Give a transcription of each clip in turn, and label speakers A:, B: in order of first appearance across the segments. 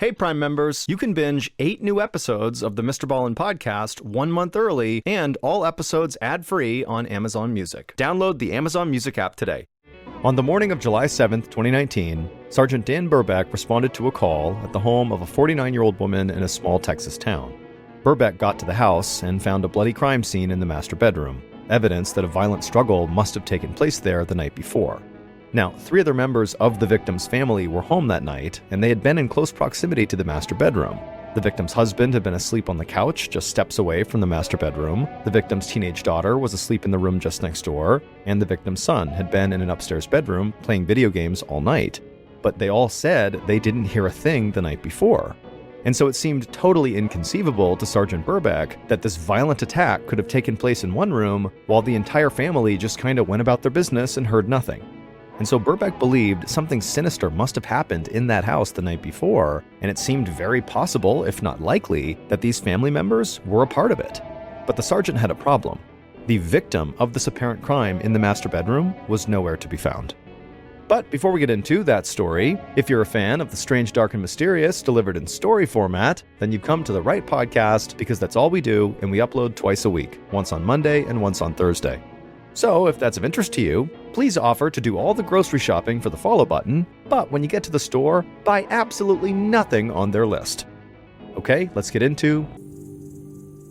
A: Hey, Prime members, you can binge 8 new episodes of the MrBallen podcast 1 month early and all episodes ad-free on Amazon Music. Download the Amazon Music app today. On the morning of July 7th, 2019, Sergeant Dan Birbeck responded to a call at the home of a 49-year-old woman in a small Texas town. Birbeck got to the house and found a bloody crime scene in the master bedroom, evidence that a violent struggle must have taken place there the night before. Now, 3 other members of the victim's family were home that night, and they had been in close proximity to the master bedroom. The victim's husband had been asleep on the couch just steps away from the master bedroom, the victim's teenage daughter was asleep in the room just next door, and the victim's son had been in an upstairs bedroom playing video games all night. But they all said they didn't hear a thing the night before. And so it seemed totally inconceivable to Sergeant Birbeck that this violent attack could have taken place in one room while the entire family just kind of went about their business and heard nothing. And so Birbeck believed something sinister must have happened in that house the night before, and it seemed very possible, if not likely, that these family members were a part of it. But the sergeant had a problem. The victim of this apparent crime in the master bedroom was nowhere to be found. But before we get into that story, if you're a fan of the strange, dark, and mysterious delivered in story format, then you've come to the right podcast, because that's all we do, and we upload twice a week, once on Monday and once on Thursday. So if that's of interest to you, please offer to do all the grocery shopping for the follow button, but when you get to the store, buy absolutely nothing on their list. Okay, let's get into...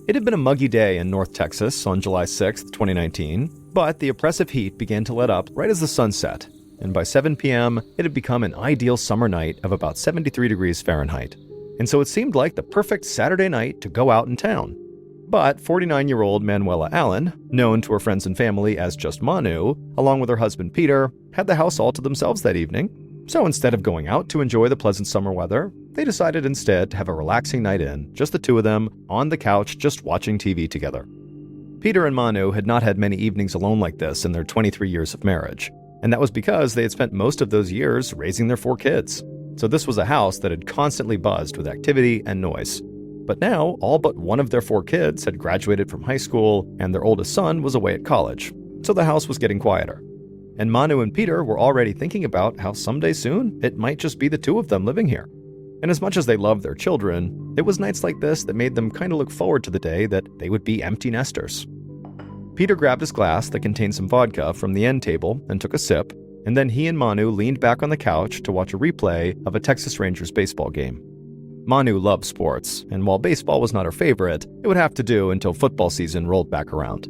A: It had been a muggy day in North Texas on July 6th, 2019, but the oppressive heat began to let up right as the sun set, and by 7 p.m., it had become an ideal summer night of about 73 degrees Fahrenheit. And so it seemed like the perfect Saturday night to go out in town. But 49-year-old Manuela Allen, known to her friends and family as just Manu, along with her husband Peter, had the house all to themselves that evening. So instead of going out to enjoy the pleasant summer weather, they decided instead to have a relaxing night in, just the two of them, on the couch just watching TV together. Peter and Manu had not had many evenings alone like this in their 23 years of marriage, and that was because they had spent most of those years raising their 4 kids. So this was a house that had constantly buzzed with activity and noise. But now, all but one of their 4 kids had graduated from high school, and their oldest son was away at college, so the house was getting quieter. And Manu and Peter were already thinking about how someday soon, it might just be the 2 of them living here. And as much as they loved their children, it was nights like this that made them kind of look forward to the day that they would be empty nesters. Peter grabbed his glass that contained some vodka from the end table and took a sip, and then he and Manu leaned back on the couch to watch a replay of a Texas Rangers baseball game. Manu loved sports, and while baseball was not her favorite, it would have to do until football season rolled back around.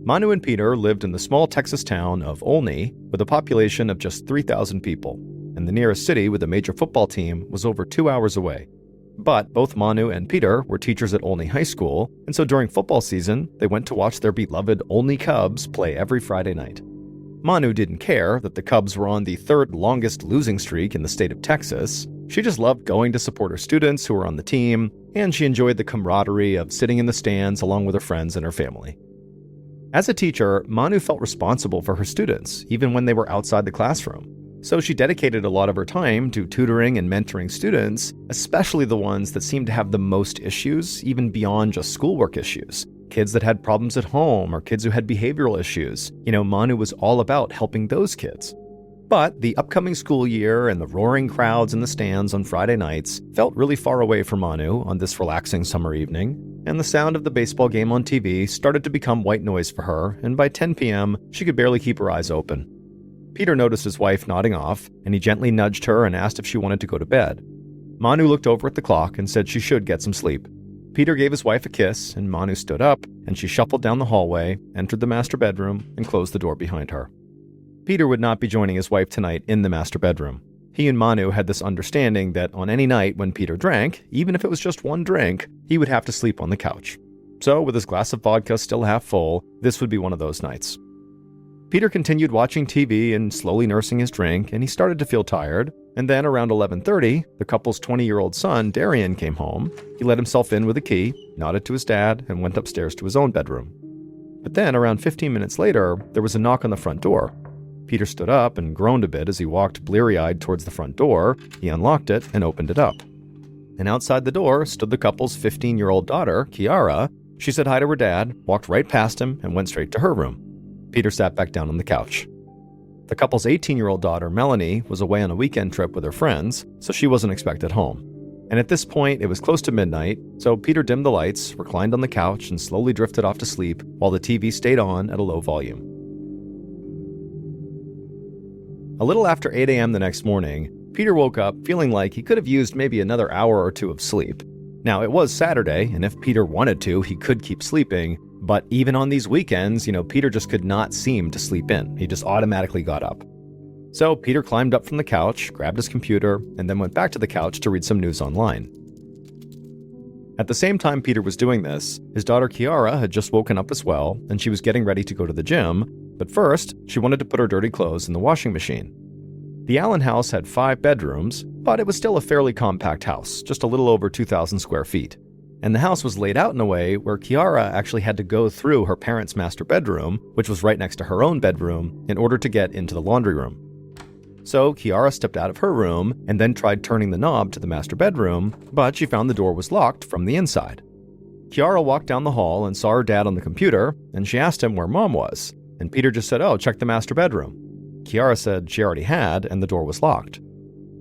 A: Manu and Peter lived in the small Texas town of Olney with a population of just 3,000 people, and the nearest city with a major football team was over 2 hours away. But both Manu and Peter were teachers at Olney High School, and so during football season, they went to watch their beloved Olney Cubs play every Friday night. Manu didn't care that the Cubs were on the 3rd longest losing streak in the state of Texas. She just loved going to support her students who were on the team, and she enjoyed the camaraderie of sitting in the stands along with her friends and her family. As a teacher, Manu felt responsible for her students, even when they were outside the classroom. So she dedicated a lot of her time to tutoring and mentoring students, especially the ones that seemed to have the most issues, even beyond just schoolwork issues. Kids that had problems at home or kids who had behavioral issues. Manu was all about helping those kids. But the upcoming school year and the roaring crowds in the stands on Friday nights felt really far away from Manu on this relaxing summer evening, and the sound of the baseball game on TV started to become white noise for her, and by 10 p.m., she could barely keep her eyes open. Peter noticed his wife nodding off, and he gently nudged her and asked if she wanted to go to bed. Manu looked over at the clock and said she should get some sleep. Peter gave his wife a kiss, and Manu stood up, and she shuffled down the hallway, entered the master bedroom, and closed the door behind her. Peter would not be joining his wife tonight in the master bedroom. He and Manu had this understanding that on any night when Peter drank, even if it was just one drink, he would have to sleep on the couch. So, with his glass of vodka still half full, this would be one of those nights. Peter continued watching TV and slowly nursing his drink, and he started to feel tired. And then around 11:30, the couple's 20-year-old son, Darian, came home. He let himself in with a key, nodded to his dad, and went upstairs to his own bedroom. But then, around 15 minutes later, there was a knock on the front door. Peter stood up and groaned a bit as he walked bleary-eyed towards the front door. He unlocked it and opened it up. And outside the door stood the couple's 15-year-old daughter, Kiara. She said hi to her dad, walked right past him, and went straight to her room. Peter sat back down on the couch. The couple's 18-year-old daughter, Melanie, was away on a weekend trip with her friends, so she wasn't expected home. And at this point, it was close to midnight, so Peter dimmed the lights, reclined on the couch, and slowly drifted off to sleep while the TV stayed on at a low volume. A little after 8 a.m. the next morning, Peter woke up feeling like he could have used maybe another hour or two of sleep. Now, it was Saturday, and if Peter wanted to, he could keep sleeping, but even on these weekends, Peter just could not seem to sleep in. He just automatically got up. So Peter climbed up from the couch, grabbed his computer, and then went back to the couch to read some news online. At the same time Peter was doing this, his daughter Kiara had just woken up as well, and she was getting ready to go to the gym, but first, she wanted to put her dirty clothes in the washing machine. The Allen house had 5 bedrooms, but it was still a fairly compact house, just a little over 2,000 square feet. And the house was laid out in a way where Kiara actually had to go through her parents' master bedroom, which was right next to her own bedroom, in order to get into the laundry room. So Kiara stepped out of her room and then tried turning the knob to the master bedroom, but she found the door was locked from the inside. Kiara walked down the hall and saw her dad on the computer, and she asked him where mom was, and Peter just said, "Oh, check the master bedroom." Kiara said she already had, and the door was locked.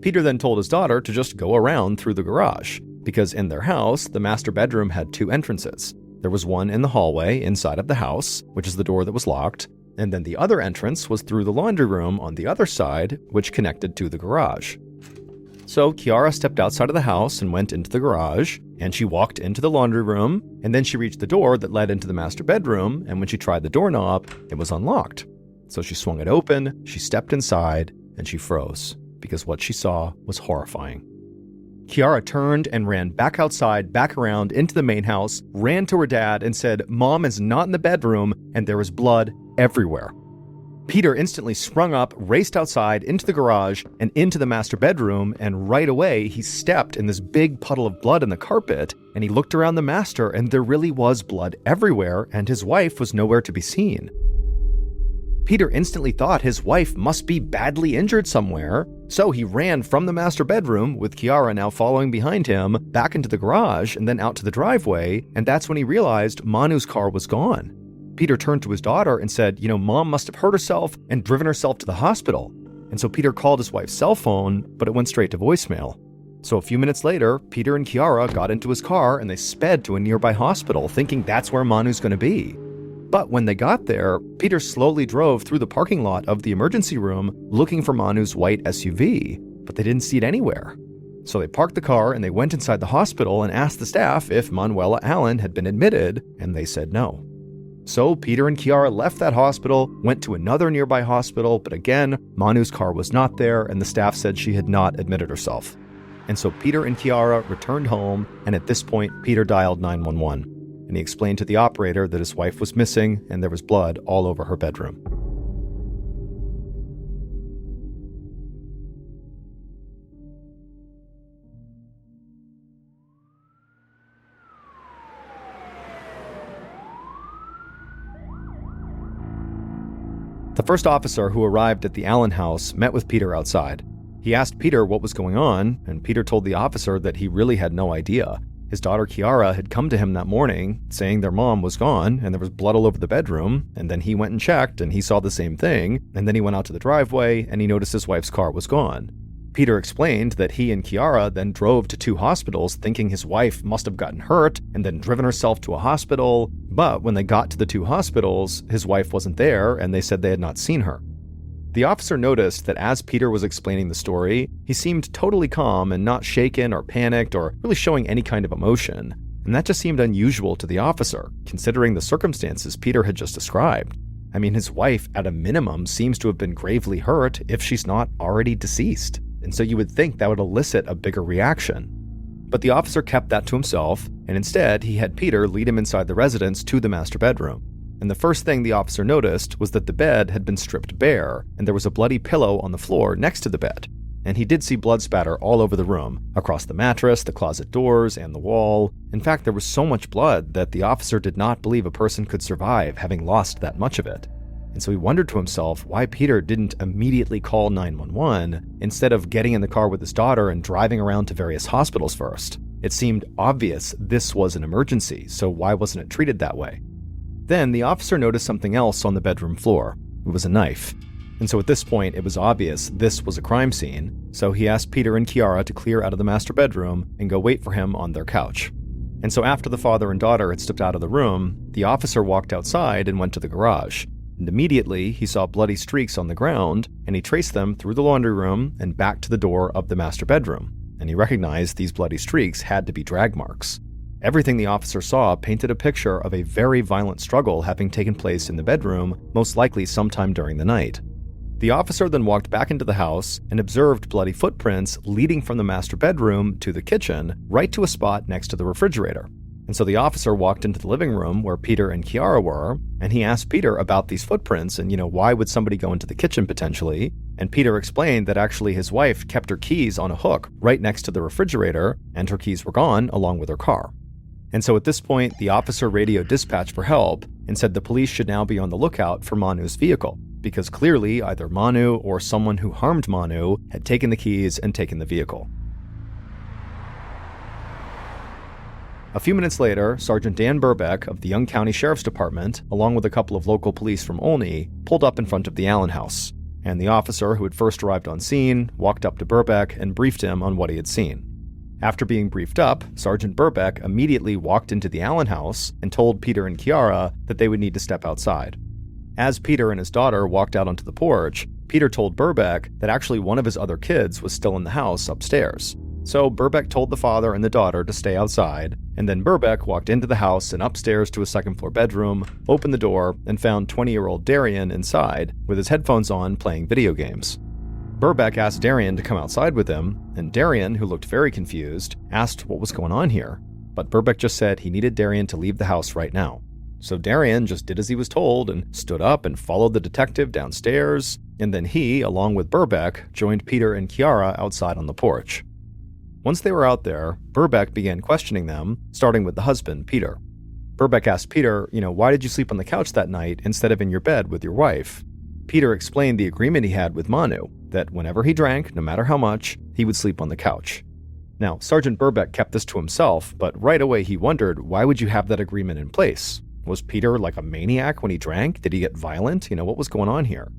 A: Peter then told his daughter to just go around through the garage, because in their house, the master bedroom had 2 entrances. There was one in the hallway inside of the house, which is the door that was locked, and then the other entrance was through the laundry room on the other side, which connected to the garage. So Kiara stepped outside of the house and went into the garage, and she walked into the laundry room, and then she reached the door that led into the master bedroom, and when she tried the doorknob, it was unlocked. So she swung it open, she stepped inside, and she froze, because what she saw was horrifying. Kiara turned and ran back outside, back around into the main house, ran to her dad and said, "Mom is not in the bedroom," and there was blood everywhere. Peter instantly sprung up, raced outside into the garage and into the master bedroom, and right away he stepped in this big puddle of blood in the carpet, and he looked around the master and there really was blood everywhere, and his wife was nowhere to be seen. Peter instantly thought his wife must be badly injured somewhere, so he ran from the master bedroom, with Kiara now following behind him, back into the garage and then out to the driveway, and that's when he realized Manu's car was gone. Peter turned to his daughter and said, Mom must have hurt herself and driven herself to the hospital. And so Peter called his wife's cell phone, but it went straight to voicemail. So a few minutes later, Peter and Kiara got into his car and they sped to a nearby hospital, thinking that's where Manu's going to be. But when they got there, Peter slowly drove through the parking lot of the emergency room looking for Manu's white SUV, but they didn't see it anywhere. So they parked the car and they went inside the hospital and asked the staff if Manuela Allen had been admitted, and they said no. So Peter and Kiara left that hospital, went to another nearby hospital, but again, Manu's car was not there and the staff said she had not admitted herself. And so Peter and Kiara returned home, and at this point, Peter dialed 911. And he explained to the operator that his wife was missing and there was blood all over her bedroom. The first officer who arrived at the Allen house met with Peter outside. He asked Peter what was going on, and Peter told the officer that he really had no idea. His daughter Kiara had come to him that morning saying their mom was gone and there was blood all over the bedroom, and then he went and checked and he saw the same thing, and then he went out to the driveway and he noticed his wife's car was gone. Peter explained that he and Kiara then drove to 2 hospitals thinking his wife must have gotten hurt and then driven herself to a hospital, but when they got to the 2 hospitals, his wife wasn't there and they said they had not seen her. The officer noticed that as Peter was explaining the story, he seemed totally calm and not shaken or panicked or really showing any kind of emotion, and that just seemed unusual to the officer, considering the circumstances Peter had just described. I mean, his wife, at a minimum, seems to have been gravely hurt if she's not already deceased, and so you would think that would elicit a bigger reaction. But the officer kept that to himself, and instead he had Peter lead him inside the residence to the master bedroom. And the first thing the officer noticed was that the bed had been stripped bare, and there was a bloody pillow on the floor next to the bed. And he did see blood spatter all over the room, across the mattress, the closet doors, and the wall. In fact, there was so much blood that the officer did not believe a person could survive having lost that much of it. And so he wondered to himself why Peter didn't immediately call 911 instead of getting in the car with his daughter and driving around to various hospitals first. It seemed obvious this was an emergency, so why wasn't it treated that way? Then the officer noticed something else on the bedroom floor. It was a knife. And so at this point, it was obvious this was a crime scene, so he asked Peter and Kiara to clear out of the master bedroom and go wait for him on their couch. And so after the father and daughter had stepped out of the room, the officer walked outside and went to the garage. And immediately, he saw bloody streaks on the ground, and he traced them through the laundry room and back to the door of the master bedroom. And he recognized these bloody streaks had to be drag marks. Everything the officer saw painted a picture of a very violent struggle having taken place in the bedroom, most likely sometime during the night. The officer then walked back into the house and observed bloody footprints leading from the master bedroom to the kitchen, right to a spot next to the refrigerator. And so the officer walked into the living room where Peter and Kiara were, and he asked Peter about these footprints and, why would somebody go into the kitchen potentially? And Peter explained that actually his wife kept her keys on a hook right next to the refrigerator, and her keys were gone along with her car. And so at this point, the officer radioed dispatch for help and said the police should now be on the lookout for Manu's vehicle, because clearly either Manu or someone who harmed Manu had taken the keys and taken the vehicle. A few minutes later, Sergeant Dan Birbeck of the Young County Sheriff's Department, along with a couple of local police from Olney, pulled up in front of the Allen house. And the officer who had first arrived on scene walked up to Birbeck and briefed him on what he had seen. After being briefed up, Sergeant Birbeck immediately walked into the Allen house and told Peter and Kiara that they would need to step outside. As Peter and his daughter walked out onto the porch, Peter told Birbeck that actually one of his other kids was still in the house upstairs. So Birbeck told the father and the daughter to stay outside, and then Birbeck walked into the house and upstairs to a second-floor bedroom, opened the door, and found 20-year-old Darian inside with his headphones on playing video games. Birbeck asked Darian to come outside with him, and Darian, who looked very confused, asked what was going on here. But Birbeck just said he needed Darian to leave the house right now. So Darian just did as he was told and stood up and followed the detective downstairs, and then he, along with Birbeck, joined Peter and Kiara outside on the porch. Once they were out there, Birbeck began questioning them, starting with the husband, Peter. Birbeck asked Peter, why did you sleep on the couch that night instead of in your bed with your wife? Peter explained the agreement he had with Manu, that whenever he drank, no matter how much, he would sleep on the couch. Now, Sergeant Birbeck kept this to himself, but right away he wondered, why would you have that agreement in place? Was Peter like a maniac when he drank? Did he get violent? What was going on here?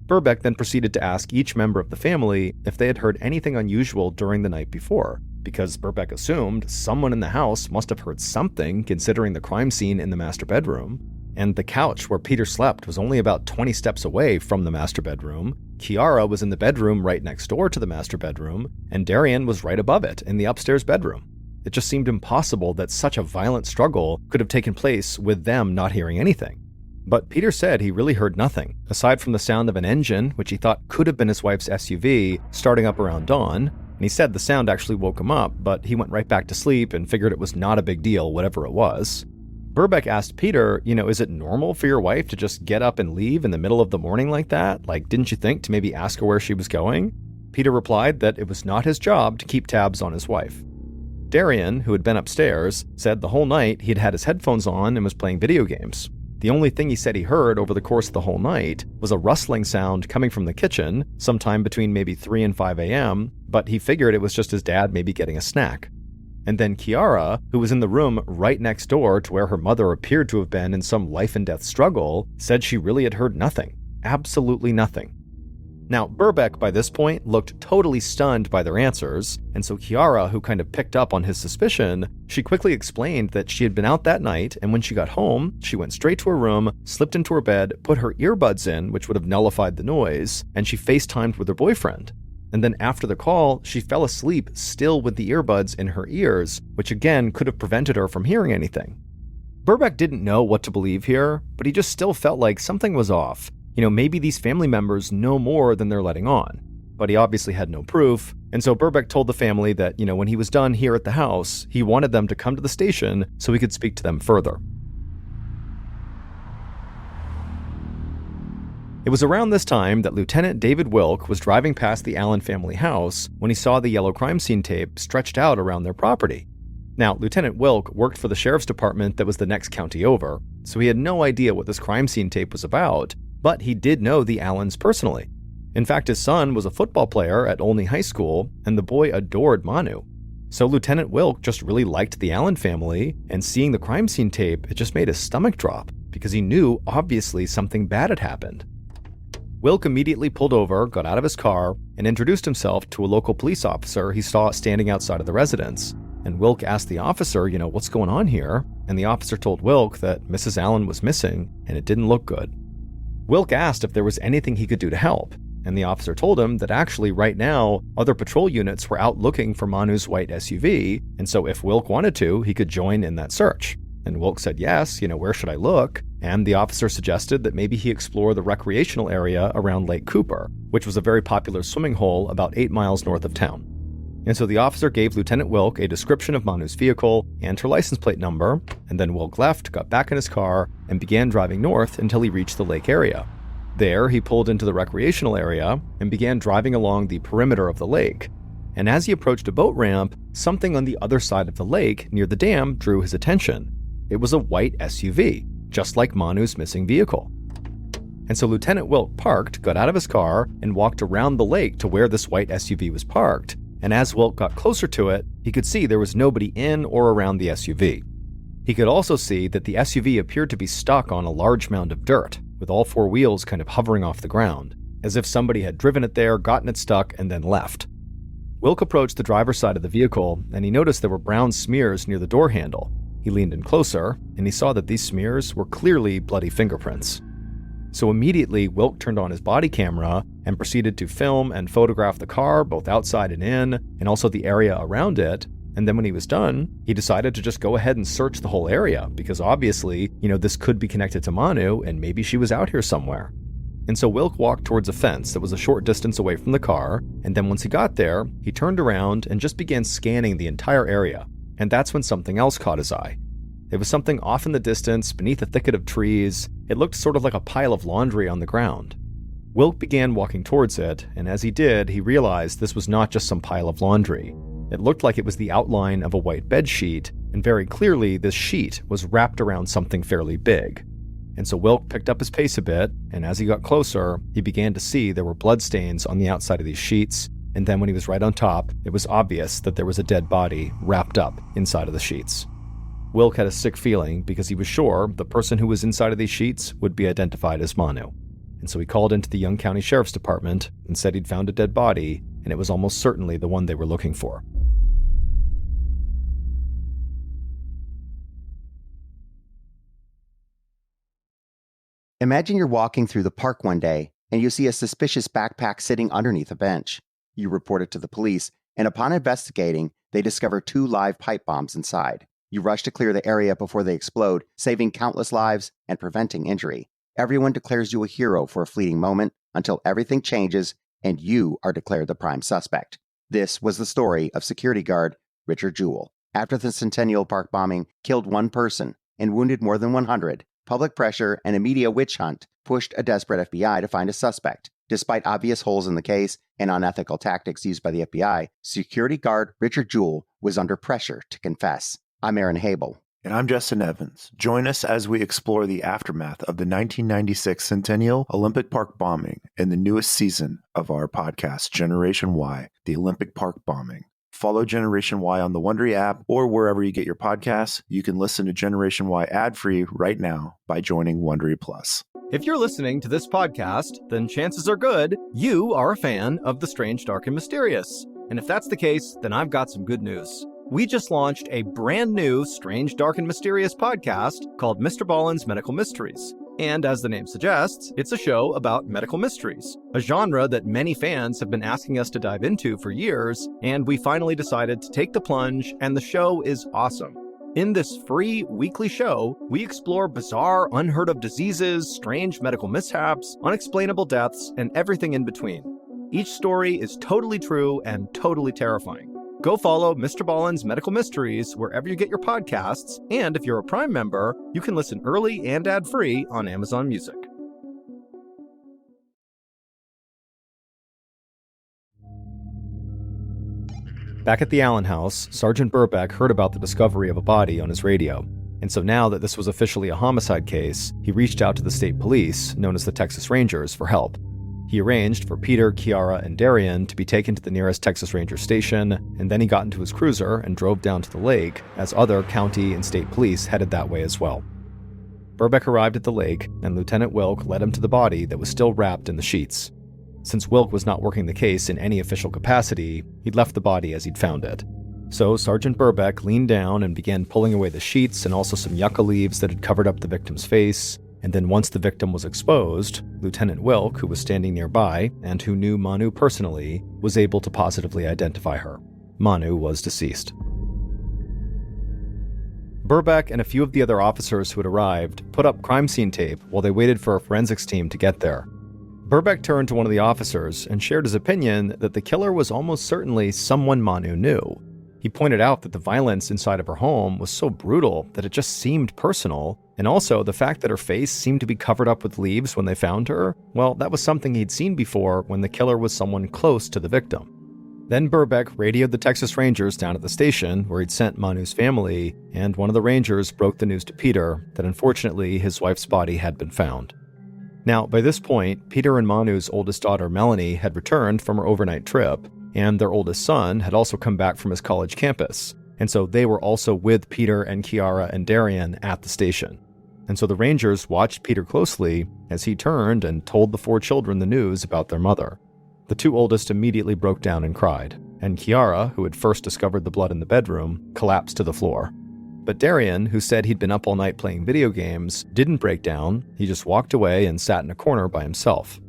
A: Birbeck then proceeded to ask each member of the family if they had heard anything unusual during the night before, because Birbeck assumed someone in the house must have heard something considering the crime scene in the master bedroom. And the couch where Peter slept was only about 20 steps away from the master bedroom. Kiara was in the bedroom right next door to the master bedroom, and Darian was right above it in the upstairs bedroom. It just seemed impossible that such a violent struggle could have taken place with them not hearing anything. But Peter said he really heard nothing, aside from the sound of an engine, which he thought could have been his wife's SUV, starting up around dawn. And he said the sound actually woke him up, but he went right back to sleep and figured it was not a big deal, whatever it was. Birbeck asked Peter, is it normal for your wife to just get up and leave in the middle of the morning like that? Like, didn't you think to maybe ask her where she was going? Peter replied that it was not his job to keep tabs on his wife. Darian, who had been upstairs, said the whole night he had had his headphones on and was playing video games. The only thing he said he heard over the course of the whole night was a rustling sound coming from the kitchen, sometime between maybe 3 and 5 a.m., but he figured it was just his dad maybe getting a snack. And then Kiara, who was in the room right next door to where her mother appeared to have been in some life and death struggle, said she really had heard nothing. Absolutely nothing. Now, Birbeck, by this point, looked totally stunned by their answers, and so Kiara, who kind of picked up on his suspicion, she quickly explained that she had been out that night, and when she got home, she went straight to her room, slipped into her bed, put her earbuds in, which would have nullified the noise, and she FaceTimed with her boyfriend. And then after the call, she fell asleep still with the earbuds in her ears, which again could have prevented her from hearing anything. Birbeck didn't know what to believe here, but he just still felt like something was off. Maybe these family members know more than they're letting on. But he obviously had no proof, and so Birbeck told the family that, when he was done here at the house, he wanted them to come to the station so he could speak to them further. It was around this time that Lieutenant David Wilk was driving past the Allen family house when he saw the yellow crime scene tape stretched out around their property. Now, Lieutenant Wilk worked for the sheriff's department that was the next county over, so he had no idea what this crime scene tape was about, but he did know the Allens personally. In fact, his son was a football player at Olney High School, and the boy adored Manu. So Lieutenant Wilk just really liked the Allen family, and seeing the crime scene tape, it just made his stomach drop, because he knew, obviously, something bad had happened. Wilk immediately pulled over, got out of his car, and introduced himself to a local police officer he saw standing outside of the residence. And Wilk asked the officer, what's going on here? And the officer told Wilk that Mrs. Allen was missing, and it didn't look good. Wilk asked if there was anything he could do to help, and the officer told him that actually right now, other patrol units were out looking for Manu's white SUV, and so if Wilk wanted to, he could join in that search. And Wilk said yes, where should I look? And the officer suggested that maybe he explore the recreational area around Lake Cooper, which was a very popular swimming hole about 8 miles north of town. And so the officer gave Lieutenant Wilk a description of Manu's vehicle and her license plate number, and then Wilk left, got back in his car, and began driving north until he reached the lake area. There, he pulled into the recreational area and began driving along the perimeter of the lake. And as he approached a boat ramp, something on the other side of the lake near the dam drew his attention. It was a white SUV, just like Manu's missing vehicle. And so Lieutenant Wilk parked, got out of his car, and walked around the lake to where this white SUV was parked. And as Wilk got closer to it, he could see there was nobody in or around the SUV. He could also see that the SUV appeared to be stuck on a large mound of dirt, with all 4 wheels kind of hovering off the ground, as if somebody had driven it there, gotten it stuck, and then left. Wilk approached the driver's side of the vehicle, and he noticed there were brown smears near the door handle. He leaned in closer, and he saw that these smears were clearly bloody fingerprints. So immediately, Wilk turned on his body camera and proceeded to film and photograph the car, both outside and in, and also the area around it. And then when he was done, he decided to just go ahead and search the whole area, because obviously, this could be connected to Manu, and maybe she was out here somewhere. And so Wilk walked towards a fence that was a short distance away from the car, and then once he got there, he turned around and just began scanning the entire area. And that's when something else caught his eye. It was something off in the distance, beneath a thicket of trees. It looked sort of like a pile of laundry on the ground. Wilk began walking towards it, and as he did, he realized this was not just some pile of laundry. It looked like it was the outline of a white bed sheet, and very clearly this sheet was wrapped around something fairly big. And so Wilk picked up his pace a bit, and as he got closer, he began to see there were bloodstains on the outside of these sheets, and then when he was right on top, it was obvious that there was a dead body wrapped up inside of the sheets. Wilk had a sick feeling because he was sure the person who was inside of these sheets would be identified as Manu. And so he called into the Young County Sheriff's Department and said he'd found a dead body, and it was almost certainly the one they were looking for.
B: Imagine you're walking through the park one day and you see a suspicious backpack sitting underneath a bench. You report it to the police, and upon investigating, they discover 2 live pipe bombs inside. You rush to clear the area before they explode, saving countless lives and preventing injury. Everyone declares you a hero for a fleeting moment until everything changes and you are declared the prime suspect. This was the story of security guard Richard Jewell. After the Centennial Park bombing killed 1 person and wounded more than 100, public pressure and a media witch hunt pushed a desperate FBI to find a suspect. Despite obvious holes in the case and unethical tactics used by the FBI, security guard Richard Jewell was under pressure to confess. I'm Aaron Habel.
C: And I'm Justin Evans. Join us as we explore the aftermath of the 1996 Centennial Olympic Park bombing in the newest season of our podcast, Generation Y, the Olympic Park bombing. Follow Generation Y on the Wondery app or wherever you get your podcasts. You can listen to Generation Y ad-free right now by joining Wondery Plus.
A: If you're listening to this podcast, then chances are good you are a fan of the strange, dark, and mysterious. And if that's the case, then I've got some good news. We just launched a brand new Strange, Dark, and Mysterious podcast called MrBallen's Medical Mysteries. And as the name suggests, it's a show about medical mysteries, a genre that many fans have been asking us to dive into for years, and we finally decided to take the plunge, and the show is awesome. In this free weekly show, we explore bizarre, unheard of diseases, strange medical mishaps, unexplainable deaths, and everything in between. Each story is totally true and totally terrifying. Go follow MrBallen's Medical Mysteries wherever you get your podcasts, and if you're a Prime member, you can listen early and ad-free on Amazon Music. Back at the Allen house, Sergeant Birbeck heard about the discovery of a body on his radio, and so now that this was officially a homicide case, he reached out to the state police, known as the Texas Rangers, for help. He arranged for Peter, Kiara, and Darian to be taken to the nearest Texas Ranger station, and then he got into his cruiser and drove down to the lake as other county and state police headed that way as well. Birbeck arrived at the lake, and Lieutenant Wilk led him to the body that was still wrapped in the sheets. Since Wilk was not working the case in any official capacity, he'd left the body as he'd found it. So Sergeant Birbeck leaned down and began pulling away the sheets and also some yucca leaves that had covered up the victim's face. And then once the victim was exposed, Lieutenant Wilk, who was standing nearby and who knew Manu personally, was able to positively identify her. Manu was deceased. Birbeck and a few of the other officers who had arrived put up crime scene tape while they waited for a forensics team to get there. Birbeck turned to one of the officers and shared his opinion that the killer was almost certainly someone Manu knew. He pointed out that the violence inside of her home was so brutal that it just seemed personal, and also the fact that her face seemed to be covered up with leaves when they found her, well, that was something he'd seen before when the killer was someone close to the victim. Then Birbeck radioed the Texas Rangers down at the station where he'd sent Manu's family, and one of the Rangers broke the news to Peter that unfortunately his wife's body had been found. Now, by this point, Peter and Manu's oldest daughter, Melanie, had returned from her overnight trip, and their oldest son had also come back from his college campus, and so they were also with Peter and Kiara and Darian at the station. And so the Rangers watched Peter closely as he turned and told the 4 children the news about their mother. The 2 oldest immediately broke down and cried, and Kiara, who had first discovered the blood in the bedroom, collapsed to the floor. But Darian, who said he'd been up all night playing video games, didn't break down. He just walked away and sat in a corner by himself.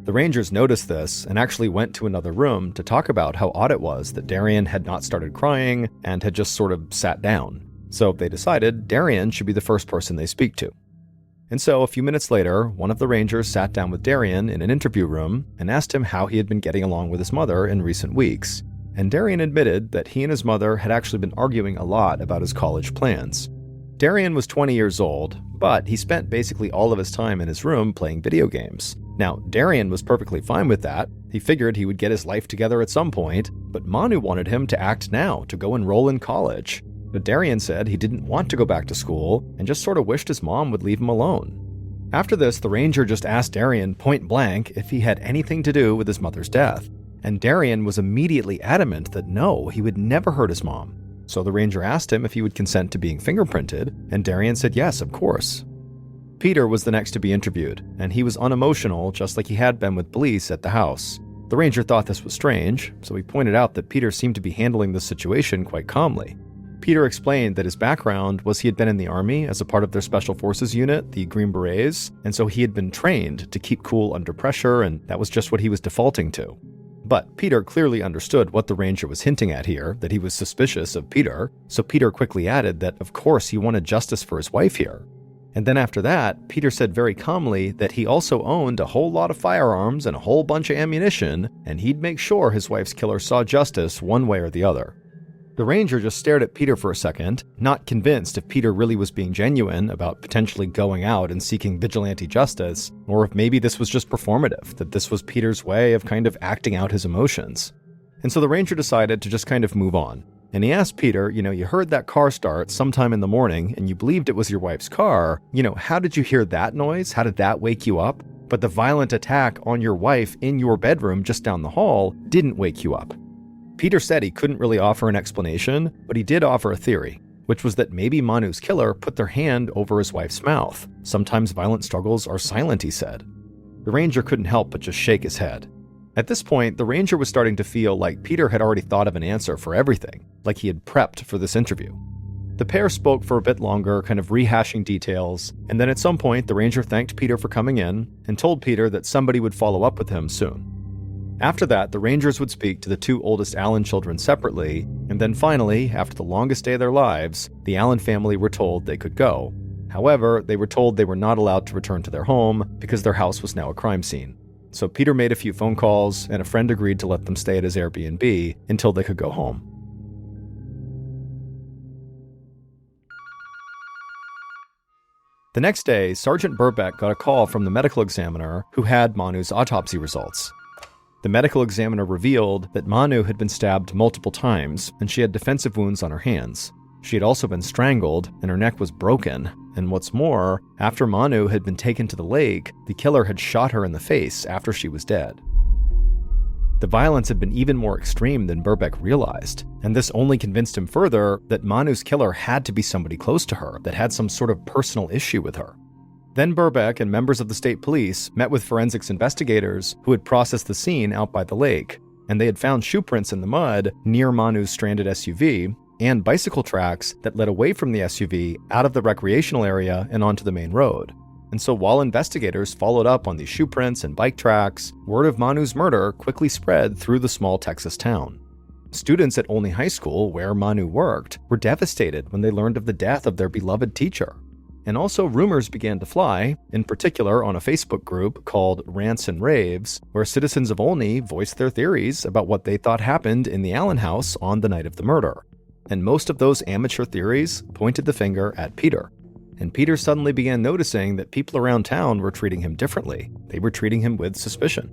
A: The Rangers noticed this and actually went to another room to talk about how odd it was that Darian had not started crying and had just sort of sat down. So they decided Darian should be the first person they speak to. And so a few minutes later, one of the Rangers sat down with Darian in an interview room and asked him how he had been getting along with his mother in recent weeks. And Darian admitted that he and his mother had actually been arguing a lot about his college plans. Darian was 20 years old, but he spent basically all of his time in his room playing video games. Now, Darian was perfectly fine with that. He figured he would get his life together at some point, but Manu wanted him to act now, to go enroll in college. But Darian said he didn't want to go back to school and just sort of wished his mom would leave him alone. After this, the Ranger just asked Darian point blank if he had anything to do with his mother's death. And Darian was immediately adamant that no, he would never hurt his mom. So the Ranger asked him if he would consent to being fingerprinted, and Darian said yes, of course. Peter was the next to be interviewed, and he was unemotional just like he had been with police at the house. The Ranger thought this was strange, so he pointed out that Peter seemed to be handling the situation quite calmly. Peter explained that his background was he had been in the Army as a part of their Special Forces unit, the Green Berets, and so he had been trained to keep cool under pressure, and that was just what he was defaulting to. But Peter clearly understood what the Ranger was hinting at here, that he was suspicious of Peter, so Peter quickly added that of course he wanted justice for his wife here. And then after that, Peter said very calmly that he also owned a whole lot of firearms and a whole bunch of ammunition, and he'd make sure his wife's killer saw justice one way or the other. The Ranger just stared at Peter for a second, not convinced if Peter really was being genuine about potentially going out and seeking vigilante justice, or if maybe this was just performative, that this was Peter's way of kind of acting out his emotions. And so the Ranger decided to just kind of move on. And he asked Peter, you heard that car start sometime in the morning and you believed it was your wife's car. How did you hear that noise? How did that wake you up? But the violent attack on your wife in your bedroom just down the hall didn't wake you up. Peter said he couldn't really offer an explanation, but he did offer a theory, which was that maybe Manu's killer put their hand over his wife's mouth. Sometimes violent struggles are silent, he said. The Ranger couldn't help but just shake his head. At this point, the Ranger was starting to feel like Peter had already thought of an answer for everything, like he had prepped for this interview. The pair spoke for a bit longer, kind of rehashing details, and then at some point the Ranger thanked Peter for coming in and told Peter that somebody would follow up with him soon. After that, the Rangers would speak to the 2 oldest Allen children separately, and then finally, after the longest day of their lives, the Allen family were told they could go. However, they were told they were not allowed to return to their home because their house was now a crime scene. So Peter made a few phone calls, and a friend agreed to let them stay at his Airbnb until they could go home. The next day, Sergeant Birbeck got a call from the medical examiner who had Manu's autopsy results. The medical examiner revealed that Manu had been stabbed multiple times, and she had defensive wounds on her hands. She had also been strangled, and her neck was broken. And what's more, after Manu had been taken to the lake, the killer had shot her in the face after she was dead. The violence had been even more extreme than Birbeck realized, and this only convinced him further that Manu's killer had to be somebody close to her that had some sort of personal issue with her. Then Birbeck and members of the state police met with forensics investigators who had processed the scene out by the lake, and they had found shoe prints in the mud near Manu's stranded SUV and bicycle tracks that led away from the SUV out of the recreational area and onto the main road. And so while investigators followed up on these shoe prints and bike tracks, word of Manu's murder quickly spread through the small Texas town. Students at Olney High School, where Manu worked, were devastated when they learned of the death of their beloved teacher. And also rumors began to fly, in particular on a Facebook group called Rants and Raves, where citizens of Olney voiced their theories about what they thought happened in the Allen house on the night of the murder. And most of those amateur theories pointed the finger at Peter. And Peter suddenly began noticing that people around town were treating him differently. They were treating him with suspicion.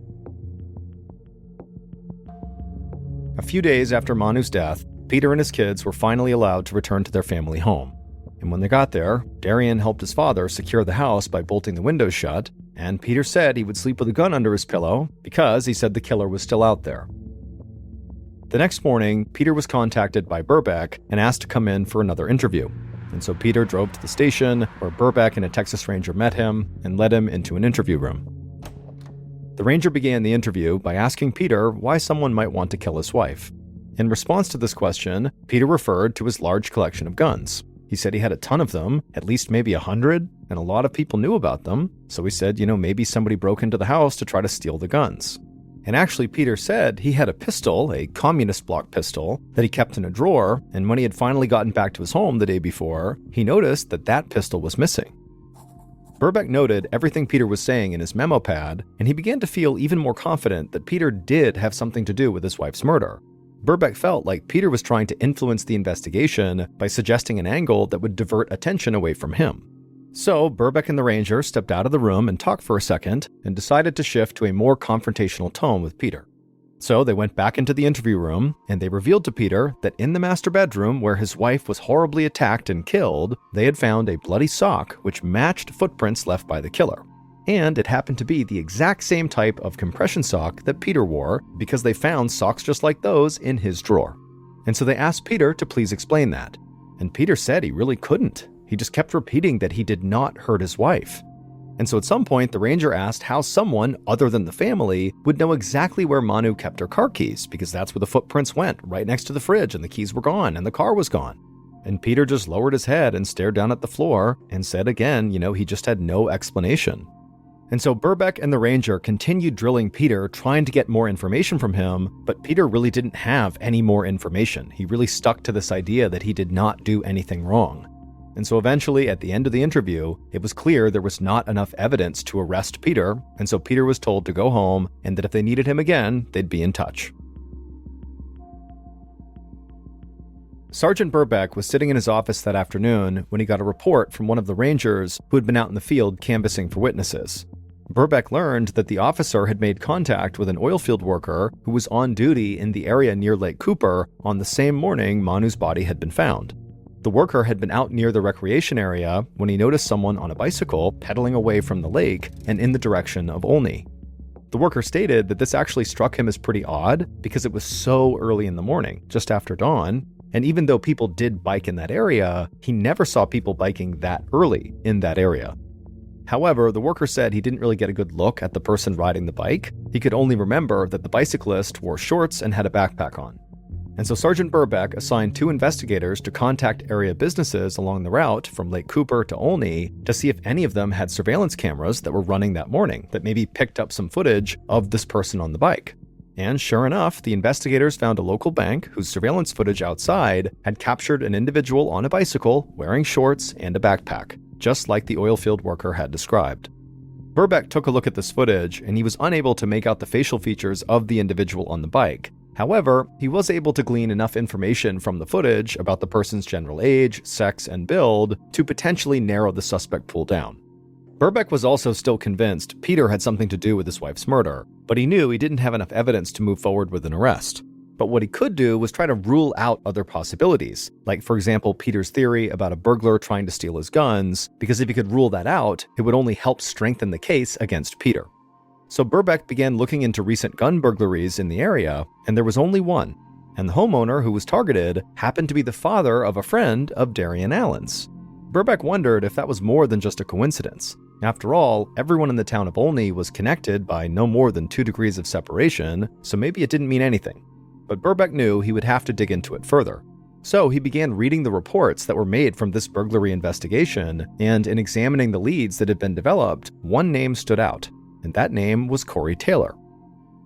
A: A few days after Manu's death, Peter and his kids were finally allowed to return to their family home. And when they got there, Darian helped his father secure the house by bolting the windows shut, and Peter said he would sleep with a gun under his pillow because he said the killer was still out there. The next morning, Peter was contacted by Birbeck and asked to come in for another interview. And so Peter drove to the station where Birbeck and a Texas Ranger met him and led him into an interview room. The Ranger began the interview by asking Peter why someone might want to kill his wife. In response to this question, Peter referred to his large collection of guns. He said he had a ton of them, at least maybe 100, and a lot of people knew about them, so he said, maybe somebody broke into the house to try to steal the guns. And actually, Peter said he had a pistol, a communist block pistol, that he kept in a drawer, and when he had finally gotten back to his home the day before, he noticed that that pistol was missing. Birbeck noted everything Peter was saying in his memo pad, and he began to feel even more confident that Peter did have something to do with his wife's murder. Birbeck felt like Peter was trying to influence the investigation by suggesting an angle that would divert attention away from him. So Birbeck and the Ranger stepped out of the room and talked for a second and decided to shift to a more confrontational tone with Peter. So they went back into the interview room and they revealed to Peter that in the master bedroom where his wife was horribly attacked and killed, they had found a bloody sock which matched footprints left by the killer. And it happened to be the exact same type of compression sock that Peter wore because they found socks just like those in his drawer. And so they asked Peter to please explain that. And Peter said he really couldn't. He just kept repeating that he did not hurt his wife. And so at some point, the Ranger asked how someone other than the family would know exactly where Manu kept her car keys, because that's where the footprints went, right next to the fridge, and the keys were gone, and the car was gone. And Peter just lowered his head and stared down at the floor and said again, he just had no explanation. And so Birbeck and the Ranger continued drilling Peter, trying to get more information from him, but Peter really didn't have any more information. He really stuck to this idea that he did not do anything wrong. And so eventually, at the end of the interview, it was clear there was not enough evidence to arrest Peter, and so Peter was told to go home, and that if they needed him again, they'd be in touch. Sergeant Birbeck was sitting in his office that afternoon when he got a report from one of the Rangers who had been out in the field canvassing for witnesses. Birbeck learned that the officer had made contact with an oilfield worker who was on duty in the area near Lake Cooper on the same morning Manu's body had been found. The worker had been out near the recreation area when he noticed someone on a bicycle pedaling away from the lake and in the direction of Olney. The worker stated that this actually struck him as pretty odd because it was so early in the morning, just after dawn, and even though people did bike in that area, he never saw people biking that early in that area. However, the worker said he didn't really get a good look at the person riding the bike. He could only remember that the bicyclist wore shorts and had a backpack on. And so Sergeant Birbeck assigned 2 investigators to contact area businesses along the route from Lake Cooper to Olney to see if any of them had surveillance cameras that were running that morning that maybe picked up some footage of this person on the bike. And sure enough, the investigators found a local bank whose surveillance footage outside had captured an individual on a bicycle wearing shorts and a backpack, just like the oilfield worker had described. Birbeck took a look at this footage and he was unable to make out the facial features of the individual on the bike. However, he was able to glean enough information from the footage about the person's general age, sex, and build to potentially narrow the suspect pool down. Birbeck was also still convinced Peter had something to do with his wife's murder, but he knew he didn't have enough evidence to move forward with an arrest. But what he could do was try to rule out other possibilities, like for example Peter's theory about a burglar trying to steal his guns, because if he could rule that out, it would only help strengthen the case against Peter. So Birbeck began looking into recent gun burglaries in the area, and there was only one. And the homeowner who was targeted happened to be the father of a friend of Darian Allen's. Birbeck wondered if that was more than just a coincidence. After all, everyone in the town of Olney was connected by no more than 2 degrees of separation, so maybe it didn't mean anything. But Birbeck knew he would have to dig into it further. So he began reading the reports that were made from this burglary investigation, and in examining the leads that had been developed, one name stood out, and that name was Corey Taylor.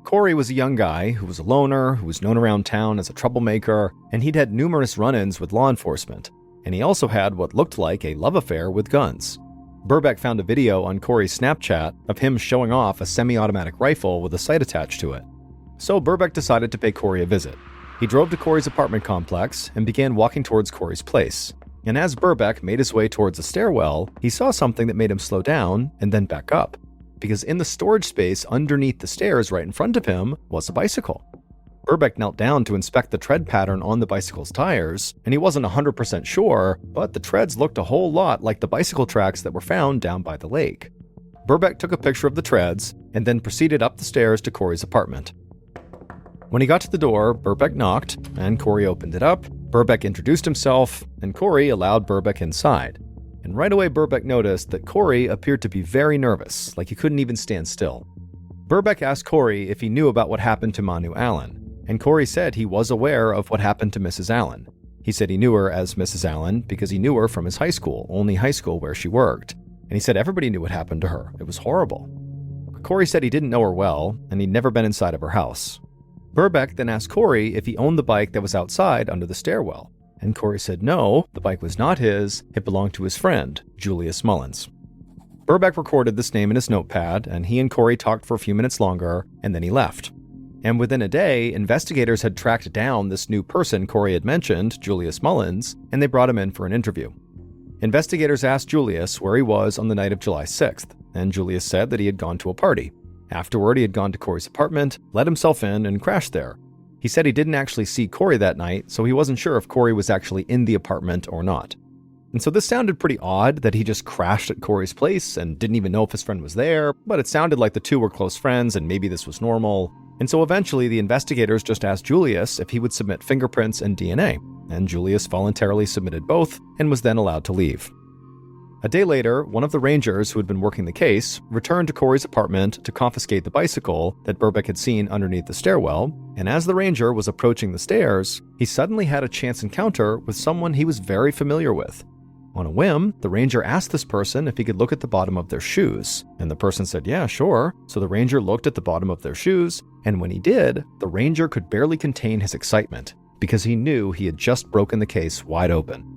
A: Corey was a young guy who was a loner, who was known around town as a troublemaker, and he'd had numerous run-ins with law enforcement, and he also had what looked like a love affair with guns. Birbeck found a video on Corey's Snapchat of him showing off a semi-automatic rifle with a sight attached to it. So Birbeck decided to pay Corey a visit. He drove to Corey's apartment complex and began walking towards Corey's place. And as Birbeck made his way towards the stairwell, he saw something that made him slow down and then back up. Because in the storage space underneath the stairs right in front of him was a bicycle. Birbeck knelt down to inspect the tread pattern on the bicycle's tires, and he wasn't 100% sure, but the treads looked a whole lot like the bicycle tracks that were found down by the lake. Birbeck took a picture of the treads and then proceeded up the stairs to Corey's apartment. When he got to the door, Birbeck knocked, and Corey opened it up. Birbeck introduced himself, and Corey allowed Birbeck inside. And right away, Birbeck noticed that Corey appeared to be very nervous, like he couldn't even stand still. Birbeck asked Corey if he knew about what happened to Manu Allen, and Corey said he was aware of what happened to Mrs. Allen. He said he knew her as Mrs. Allen because he knew her from his high school, Olney High School, where she worked. And he said everybody knew what happened to her. It was horrible. But Corey said he didn't know her well, and he'd never been inside of her house. Birbeck then asked Corey if he owned the bike that was outside under the stairwell. And Corey said no, the bike was not his, it belonged to his friend, Julius Mullins. Birbeck recorded this name in his notepad, and he and Corey talked for a few minutes longer, and then he left. And within a day, investigators had tracked down this new person Corey had mentioned, Julius Mullins, and they brought him in for an interview. Investigators asked Julius where he was on the night of July 6th, and Julius said that he had gone to a party. Afterward, he had gone to Corey's apartment, let himself in, and crashed there. He said he didn't actually see Corey that night, so he wasn't sure if Corey was actually in the apartment or not. And so this sounded pretty odd that he just crashed at Corey's place and didn't even know if his friend was there, but it sounded like the two were close friends and maybe this was normal. And so eventually the investigators just asked Julius if he would submit fingerprints and DNA, and Julius voluntarily submitted both and was then allowed to leave. A day later, one of the rangers who had been working the case returned to Corey's apartment to confiscate the bicycle that Birbeck had seen underneath the stairwell, and as the ranger was approaching the stairs, he suddenly had a chance encounter with someone he was very familiar with. On a whim, the ranger asked this person if he could look at the bottom of their shoes, and the person said, yeah, sure. So the ranger looked at the bottom of their shoes, and when he did, the ranger could barely contain his excitement, because he knew he had just broken the case wide open.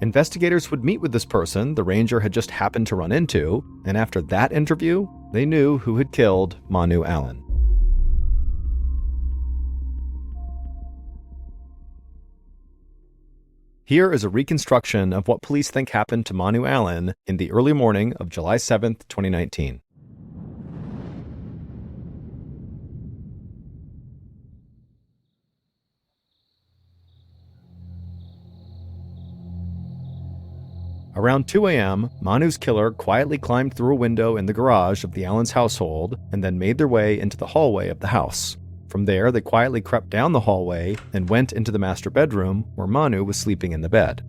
A: Investigators would meet with this person the ranger had just happened to run into, and after that interview, they knew who had killed Manu Allen. Here is a reconstruction of what police think happened to Manu Allen in the early morning of July 7th, 2019. Around 2 a.m., Manu's killer quietly climbed through a window in the garage of the Allens household and then made their way into the hallway of the house. From there, they quietly crept down the hallway and went into the master bedroom where Manu was sleeping in the bed.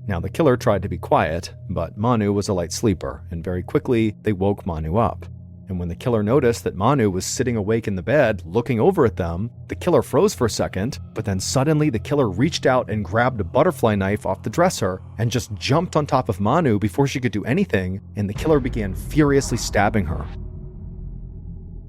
A: Now, the killer tried to be quiet, but Manu was a light sleeper, and very quickly, they woke Manu up. And when the killer noticed that Manu was sitting awake in the bed, looking over at them, the killer froze for a second, but then suddenly the killer reached out and grabbed a butterfly knife off the dresser and just jumped on top of Manu before she could do anything, and the killer began furiously stabbing her.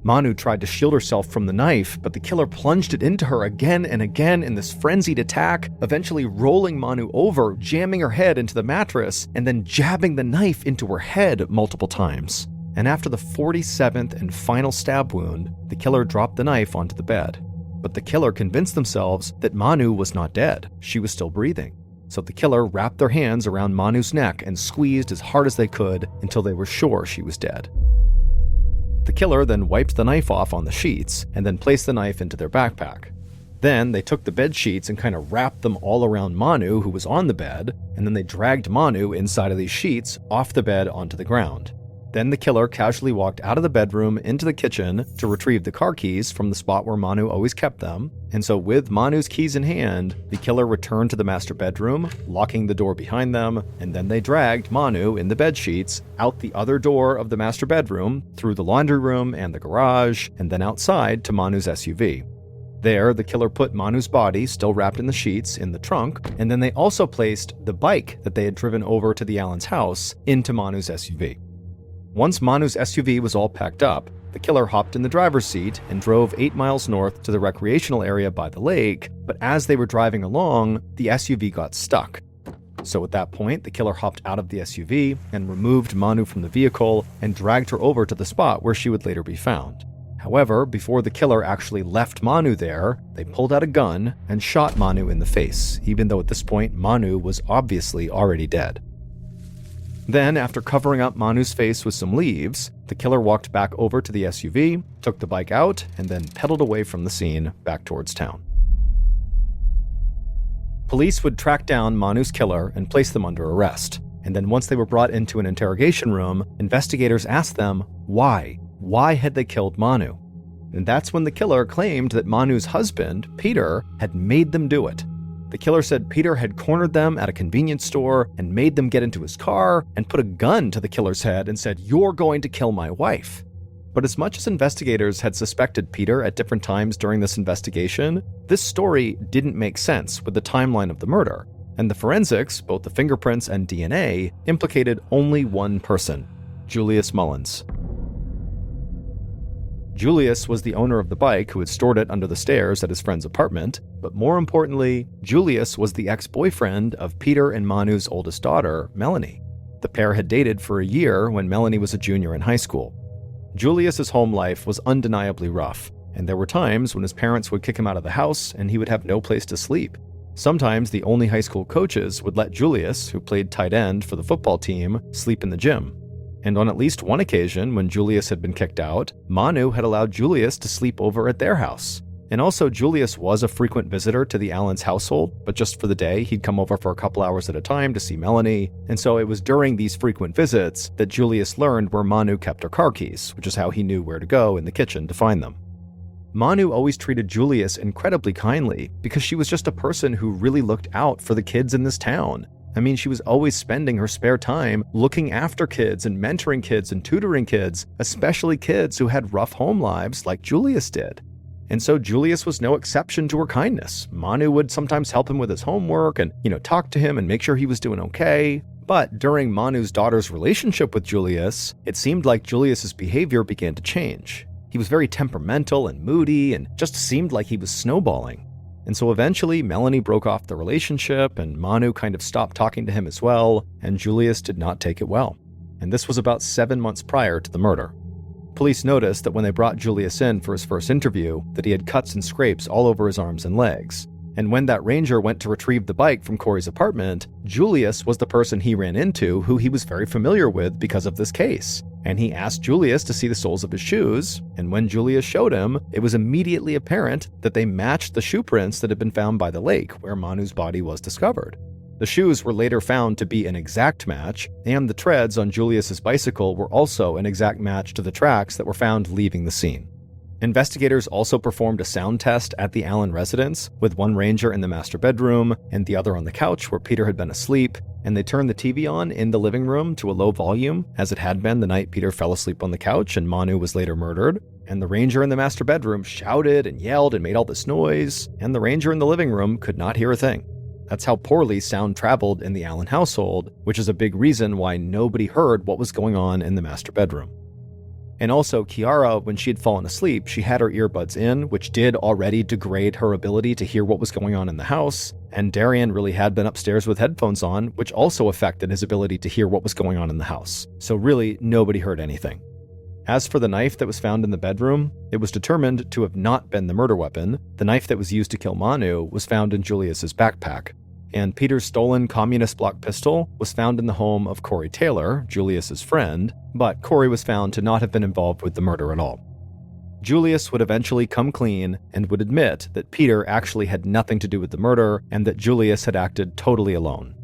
A: Manu tried to shield herself from the knife, but the killer plunged it into her again and again in this frenzied attack, eventually rolling Manu over, jamming her head into the mattress, and then jabbing the knife into her head multiple times. And after the 47th and final stab wound, the killer dropped the knife onto the bed. But the killer convinced themselves that Manu was not dead. She was still breathing. So the killer wrapped their hands around Manu's neck and squeezed as hard as they could until they were sure she was dead. The killer then wiped the knife off on the sheets and then placed the knife into their backpack. Then they took the bed sheets and kind of wrapped them all around Manu, who was on the bed, and then they dragged Manu inside of these sheets off the bed onto the ground. Then the killer casually walked out of the bedroom into the kitchen to retrieve the car keys from the spot where Manu always kept them. And so with Manu's keys in hand, the killer returned to the master bedroom, locking the door behind them, and then they dragged Manu in the bed sheets out the other door of the master bedroom, through the laundry room and the garage, and then outside to Manu's SUV. There, the killer put Manu's body, still wrapped in the sheets, in the trunk, and then they also placed the bike that they had driven over to the Allens' house into Manu's SUV. Once Manu's SUV was all packed up, the killer hopped in the driver's seat and drove 8 miles north to the recreational area by the lake, but as they were driving along, the SUV got stuck. So at that point, the killer hopped out of the SUV and removed Manu from the vehicle and dragged her over to the spot where she would later be found. However, before the killer actually left Manu there, they pulled out a gun and shot Manu in the face, even though at this point Manu was obviously already dead. Then, after covering up Manu's face with some leaves, the killer walked back over to the SUV, took the bike out, and then pedaled away from the scene back towards town. Police would track down Manu's killer and place them under arrest. And then once they were brought into an interrogation room, investigators asked them why. Why had they killed Manu? And that's when the killer claimed that Manu's husband, Peter, had made them do it. The killer said Peter had cornered them at a convenience store and made them get into his car and put a gun to the killer's head and said, "You're going to kill my wife." But as much as investigators had suspected Peter at different times during this investigation, this story didn't make sense with the timeline of the murder. And the forensics, both the fingerprints and DNA, implicated only one person, Julius Mullins. Julius was the owner of the bike who had stored it under the stairs at his friend's apartment, but more importantly, Julius was the ex-boyfriend of Peter and Manu's oldest daughter, Melanie. The pair had dated for a year when Melanie was a junior in high school. Julius's home life was undeniably rough, and there were times when his parents would kick him out of the house and he would have no place to sleep. Sometimes the only high school coaches would let Julius, who played tight end for the football team, sleep in the gym. And on at least one occasion, when Julius had been kicked out, Manu had allowed Julius to sleep over at their house. And also, Julius was a frequent visitor to the Allens' household, but just for the day, he'd come over for a couple hours at a time to see Melanie. And so it was during these frequent visits that Julius learned where Manu kept her car keys, which is how he knew where to go in the kitchen to find them. Manu always treated Julius incredibly kindly because she was just a person who really looked out for the kids in this town. I mean, she was always spending her spare time looking after kids and mentoring kids and tutoring kids, especially kids who had rough home lives like Julius did. And so Julius was no exception to her kindness. Manu would sometimes help him with his homework and, talk to him and make sure he was doing okay. But during Manu's daughter's relationship with Julius, it seemed like Julius's behavior began to change. He was very temperamental and moody and just seemed like he was snowballing. And so eventually, Melanie broke off the relationship, and Manu kind of stopped talking to him as well, and Julius did not take it well. And this was about 7 months prior to the murder. Police noticed that when they brought Julius in for his first interview, that he had cuts and scrapes all over his arms and legs. And when that ranger went to retrieve the bike from Corey's apartment, Julius was the person he ran into who he was very familiar with because of this case. And he asked Julius to see the soles of his shoes, and when Julius showed him, it was immediately apparent that they matched the shoe prints that had been found by the lake where Manu's body was discovered. The shoes were later found to be an exact match, and the treads on Julius's bicycle were also an exact match to the tracks that were found leaving the scene. Investigators also performed a sound test at the Allen residence, with one ranger in the master bedroom and the other on the couch where Peter had been asleep, and they turned the TV on in the living room to a low volume, as it had been the night Peter fell asleep on the couch and Manu was later murdered. And the ranger in the master bedroom shouted and yelled and made all this noise, and the ranger in the living room could not hear a thing. That's how poorly sound traveled in the Allen household, which is a big reason why nobody heard what was going on in the master bedroom. And also, Kiara, when she had fallen asleep, she had her earbuds in, which did already degrade her ability to hear what was going on in the house. And Darian really had been upstairs with headphones on, which also affected his ability to hear what was going on in the house. So really, nobody heard anything. As for the knife that was found in the bedroom, it was determined to have not been the murder weapon. The knife that was used to kill Manu was found in Julius's backpack. And Peter's stolen communist block pistol was found in the home of Corey Taylor, Julius's friend, but Corey was found to not have been involved with the murder at all. Julius would eventually come clean and would admit that Peter actually had nothing to do with the murder and that Julius had acted totally alone.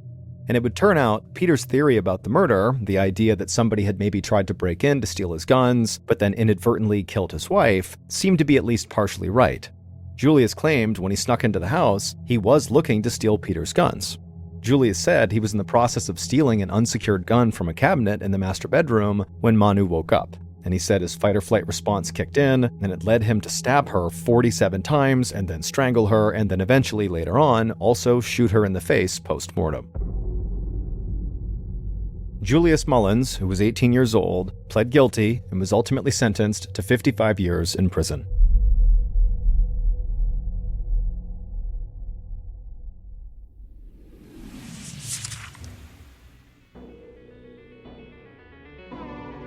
A: And it would turn out Peter's theory about the murder, the idea that somebody had maybe tried to break in to steal his guns, but then inadvertently killed his wife, seemed to be at least partially right. Julius claimed when he snuck into the house, he was looking to steal Peter's guns. Julius said he was in the process of stealing an unsecured gun from a cabinet in the master bedroom when Manu woke up. And he said his fight-or-flight response kicked in, and it led him to stab her 47 times and then strangle her, and then eventually later on also shoot her in the face post-mortem. Julius Mullins, who was 18 years old, pled guilty and was ultimately sentenced to 55 years in prison.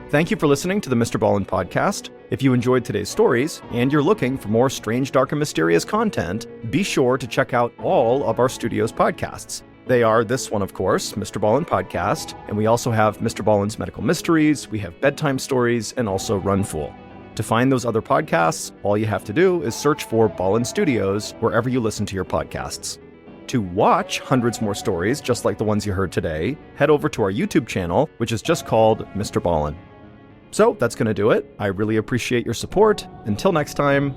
A: Thank you for listening to the MrBallen podcast. If you enjoyed today's stories and you're looking for more strange, dark, and mysterious content, be sure to check out all of our studio's podcasts. They are this one, of course, MrBallen Podcast, and we also have MrBallen's Medical Mysteries, we have Bedtime Stories, and also Run Fool. To find those other podcasts, all you have to do is search for Ballen Studios wherever you listen to your podcasts. To watch hundreds more stories just like the ones you heard today, head over to our YouTube channel, which is just called MrBallen. So that's going to do it. I really appreciate your support. Until next time,